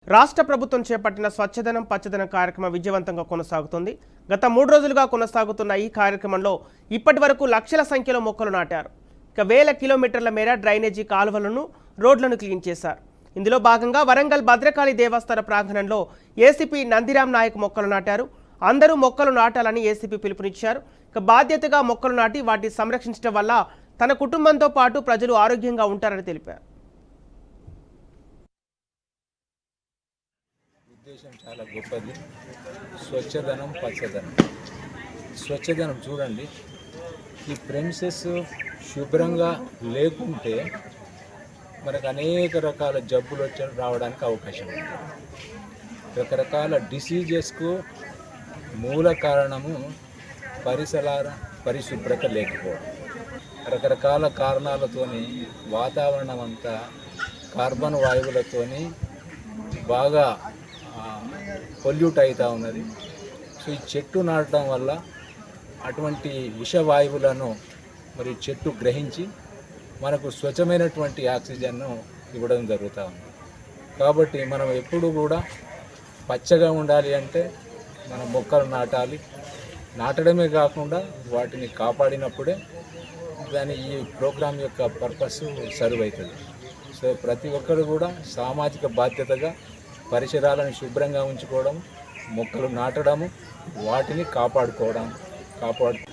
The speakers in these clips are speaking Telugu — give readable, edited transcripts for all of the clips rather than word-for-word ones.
రాష్ట్ర ప్రభుత్వం చేపట్టిన స్వచ్ఛదనం పచ్చదనం కార్యక్రమం విజయవంతంగా కొనసాగుతుంది. గత 3 రోజులుగా కొనసాగుతున్న ఈ కార్యక్రమంలో ఇప్పటివరకు లక్షల సంఖ్యలో మొక్కలు నాటారు. ఇక వేల కిలోమీటర్ల మేర డ్రైనేజీ కాలువలను, రోడ్లను క్లీన్ చేశారు. ఇందులో భాగంగా వరంగల్ భద్రకాళి దేవస్థాన ప్రాంగణంలో ఏసీపీ నందిరామ్ నాయక్ మొక్కలు నాటారు. అందరూ మొక్కలు నాటాలని ఏసీపీ పిలుపునిచ్చారు. ఇక బాధ్యతగా మొక్కలు నాటి వాటిని సంరక్షించడం వల్ల తన కుటుంబంతో పాటు ప్రజలు ఆరోగ్యంగా ఉంటారని తెలిపారు. ఉద్దేశం చాలా గొప్పది. స్వచ్ఛదనం పచ్చదనం. స్వచ్ఛదనం చూడండి, ఈ ప్రెమిసెస్ శుభ్రంగా లేకుంటే మనకు అనేక రకాల జబ్బులు రావడానికి అవకాశం ఉంది. రకరకాల డిసీజెస్కు మూల కారణము పరిశుభ్రత లేకపోవడం. రకరకాల కారణాలతోని వాతావరణం అంతా కార్బన్ వాయువులతోని బాగా పొల్యూట్ అవుతూ ఉన్నది. సో ఈ చెట్టు నాటడం వల్ల అటువంటి విషవాయువులను మరి చెట్టు గ్రహించి మనకు స్వచ్ఛమైనటువంటి ఆక్సిజన్ను ఇవ్వడం జరుగుతూ ఉంది. కాబట్టి మనం ఎప్పుడు కూడా పచ్చగా ఉండాలి అంటే మనం మొక్కలు నాటాలి. నాటడమే కాకుండా వాటిని కాపాడినప్పుడే ఈ ప్రోగ్రాం యొక్క పర్పస్ సర్వ్ అవుతుంది. సో ప్రతి ఒక్కరు కూడా సామాజిక బాధ్యతగా పరిసరాలను శుభ్రంగా ఉంచుకోవడం, మొక్కలు నాటడము, వాటిని కాపాడుకోవడం.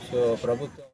సో ప్రభుత్వం